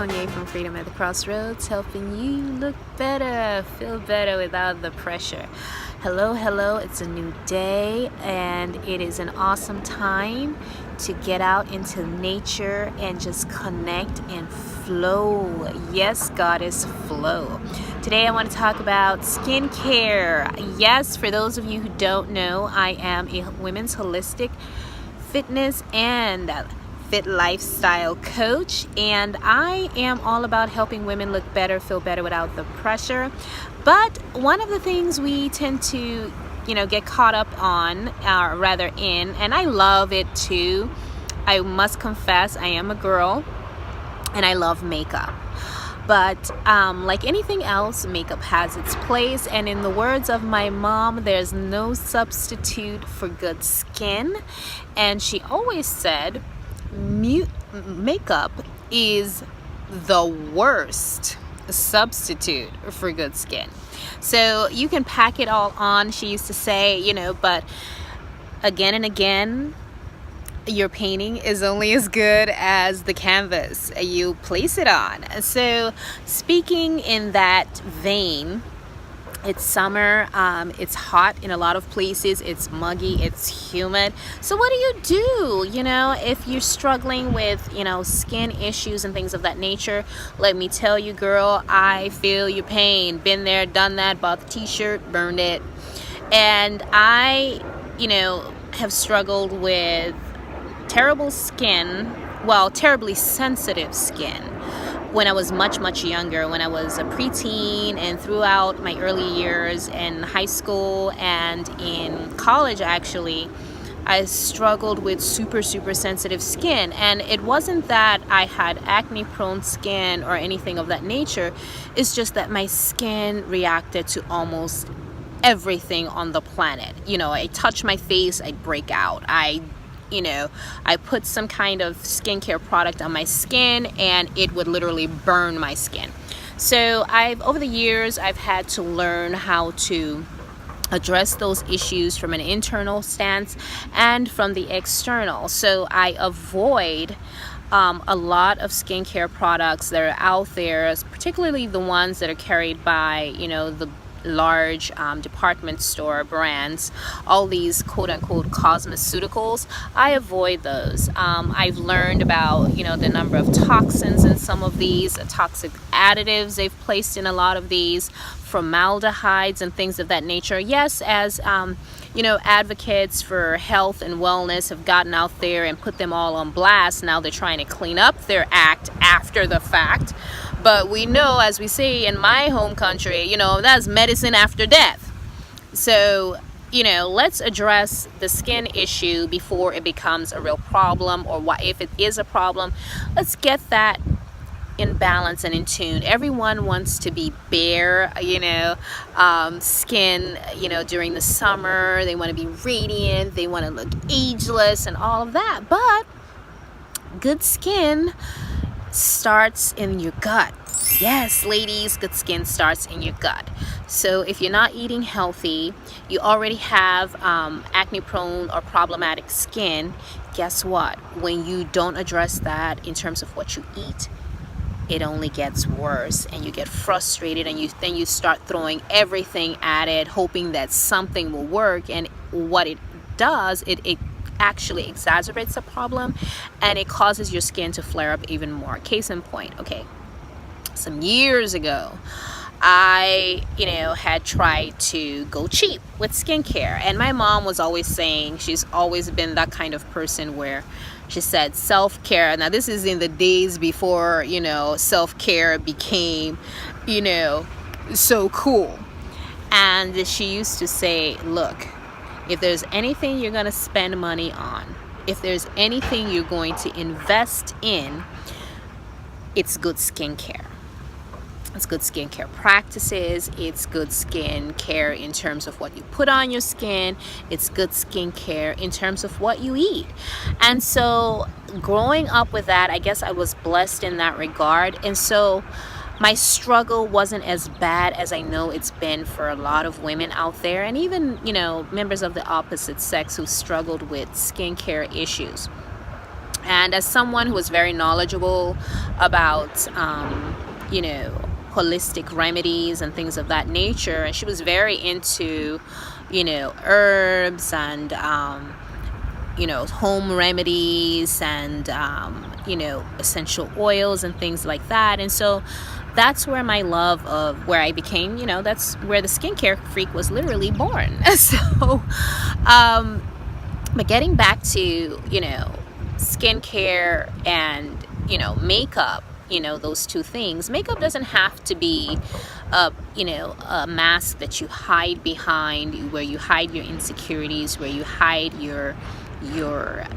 Kanye from Freedom at the Crossroads, helping you look better, feel better without the pressure. Hello, it's a new day and it is an awesome time to get out into nature and just connect and flow. Yes, goddess, flow. Today I want to talk about skincare. Yes, for those of you who don't know, I am a women's holistic fitness and fit lifestyle coach, and I am all about helping women look better, feel better without the pressure. But one of the things we tend to get caught up on, or rather in, and I love it too, I must confess, I am a girl and I love makeup. But like anything else, makeup has its place, and in the words of my mom, there's no substitute for good skin. And she always said makeup is the worst substitute for good skin. So you can pack it all on, she used to say, but again and again, your painting is only as good as the canvas you place it on. So speaking in that vein, it's summer, it's hot in a lot of places, it's muggy, it's humid. So what do? If you're struggling with, skin issues and things of that nature, let me tell you, girl, I feel your pain. Been there, done that, bought the t-shirt, burned it. And I, have struggled with terribly sensitive skin when I was much younger, when I was a preteen and throughout my early years in high school and in college. Actually, I struggled with super sensitive skin, and it wasn't that I had acne prone skin or anything of that nature. It's just that my skin reacted to almost everything on the planet. I touch my face, I'd break out. I put some kind of skincare product on my skin and it would literally burn my skin. So over the years, I've had to learn how to address those issues from an internal stance and from the external. So I avoid a lot of skincare products that are out there, particularly the ones that are carried by, the large department store brands, all these quote-unquote cosmeceuticals. I avoid those. I've learned about the number of toxins in some of these, toxic additives they've placed in a lot of these, formaldehydes and things of that nature. Yes, as advocates for health and wellness have gotten out there and put them all on blast. Now they're trying to clean up their act after the fact. But we know, as we say in my home country, that's medicine after death. So, let's address the skin issue before it becomes a real problem, or if it is a problem, let's get that in balance and in tune. Everyone wants to be bare, skin, during the summer. They want to be radiant. They want to look ageless and all of that. But good skin starts in your gut. Yes, ladies, good skin starts in your gut. So if you're not eating healthy, you already have acne prone or problematic skin, guess what? When you don't address that in terms of what you eat, it only gets worse, and you get frustrated, and then you start throwing everything at it, hoping that something will work. And what it does, it actually exacerbates the problem, and it causes your skin to flare up even more. Case in point, okay, some years ago, I had tried to go cheap with skincare, and my mom was always saying, she's always been that kind of person where she said self-care. Now this is in the days before self-care became so cool. And she used to say, look, if there's anything you're going to spend money on, if there's anything you're going to invest in, it's good skincare. It's good skincare practices. It's good skincare in terms of what you put on your skin. It's good skincare in terms of what you eat. And so growing up with that, I guess I was blessed in that regard. And so my struggle wasn't as bad as I know it's been for a lot of women out there, and even, members of the opposite sex who struggled with skincare issues. And as someone who was very knowledgeable about, holistic remedies and things of that nature, and she was very into, herbs and, home remedies and, essential oils and things like that. And so that's where my love of where I became, that's where the skincare freak was literally born. So, but getting back to, skincare and, makeup, those two things. Makeup doesn't have to be a mask that you hide behind, where you hide your insecurities, where you hide your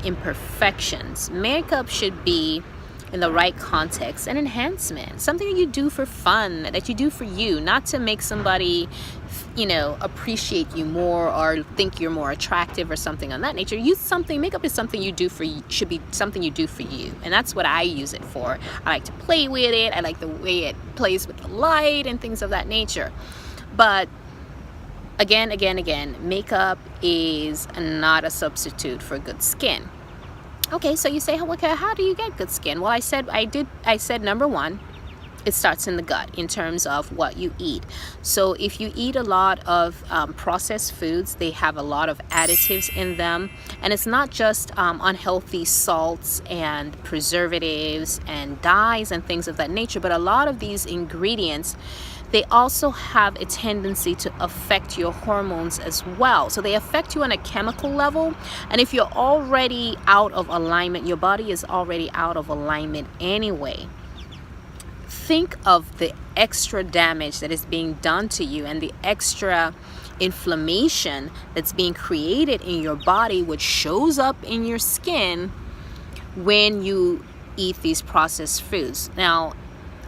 imperfections. Makeup should be, in the right context, an enhancement, something that you do for fun, that you do for you, not to make somebody appreciate you more or think you're more attractive or something on that nature. Makeup is something you do for you, should be something you do for you, and that's what I use it for. I like to play with it. I like the way it plays with the light and things of that nature. But again, makeup is not a substitute for good skin. Okay, so you say, how do you get good skin? Well, I said number one, it starts in the gut in terms of what you eat. So if you eat a lot of processed foods, they have a lot of additives in them. And it's not just unhealthy salts and preservatives and dyes and things of that nature, but a lot of these ingredients, they also have a tendency to affect your hormones as well. So they affect you on a chemical level. And if you're already out of alignment, your body is already out of alignment anyway. Think of the extra damage that is being done to you and the extra inflammation that's being created in your body, which shows up in your skin when you eat these processed foods. Now,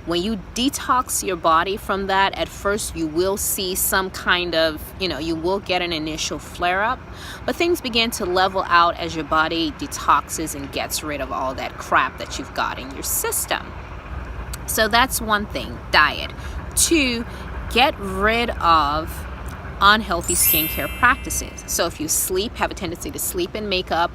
when you detox your body from that, at first you will see some kind of, you will get an initial flare-up, but things begin to level out as your body detoxes and gets rid of all that crap that you've got in your system. So that's one thing, diet. 2, get rid of unhealthy skincare practices. So if you have a tendency to sleep in makeup,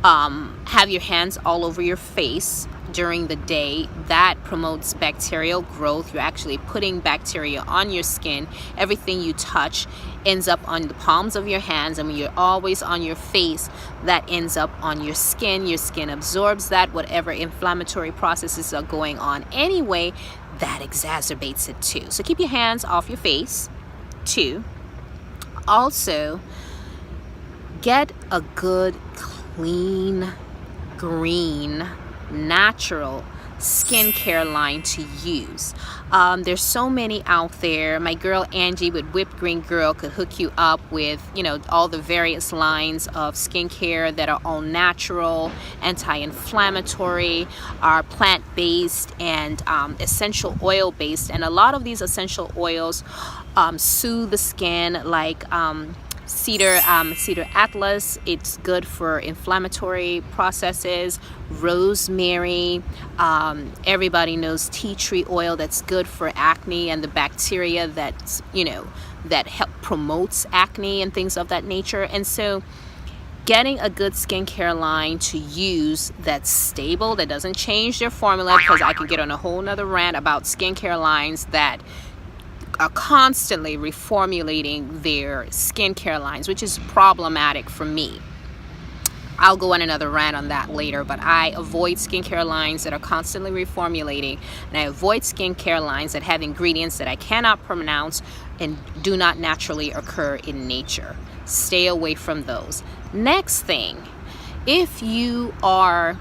have your hands all over your face during the day, that promotes bacterial growth. You're actually putting bacteria on your skin. Everything you touch ends up on the palms of your hands, and when you're always on your face, that ends up on your skin. Your skin absorbs that. Whatever inflammatory processes are going on anyway, that exacerbates it too. So keep your hands off your face. 2, also get a good, clean, green, natural skincare line to use. There's so many out there. My girl Angie with Whipped Green Girl could hook you up with, all the various lines of skincare that are all natural, anti-inflammatory, are plant-based, and essential oil-based. And a lot of these essential oils soothe the skin, like cedar Ageless. It's good for inflammatory processes. Rosemary, everybody knows tea tree oil, that's good for acne and the bacteria that help promotes acne and things of that nature. And so getting a good skincare line to use that's stable, that doesn't change their formula, because I could get on a whole nother rant about skincare lines that are constantly reformulating their skincare lines, which is problematic for me. I'll go on another rant on that later, but I avoid skincare lines that are constantly reformulating, and I avoid skincare lines that have ingredients that I cannot pronounce and do not naturally occur in nature. Stay away from those. Next thing, if you are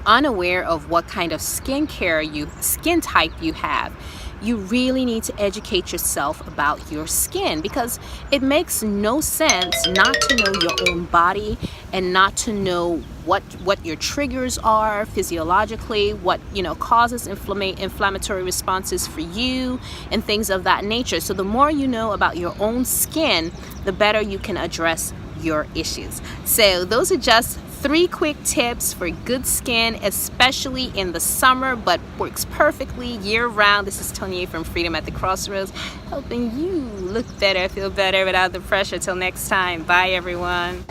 unaware of what kind of skin type you have, you really need to educate yourself about your skin, because it makes no sense not to know your own body and not to know what your triggers are physiologically, what causes inflammatory responses for you and things of that nature. So the more you know about your own skin, the better you can address your issues. So those are just 3 quick tips for good skin, especially in the summer, but works perfectly year-round. This is Tony from Freedom at the Crossroads, helping you look better, feel better without the pressure. Till next time, bye everyone.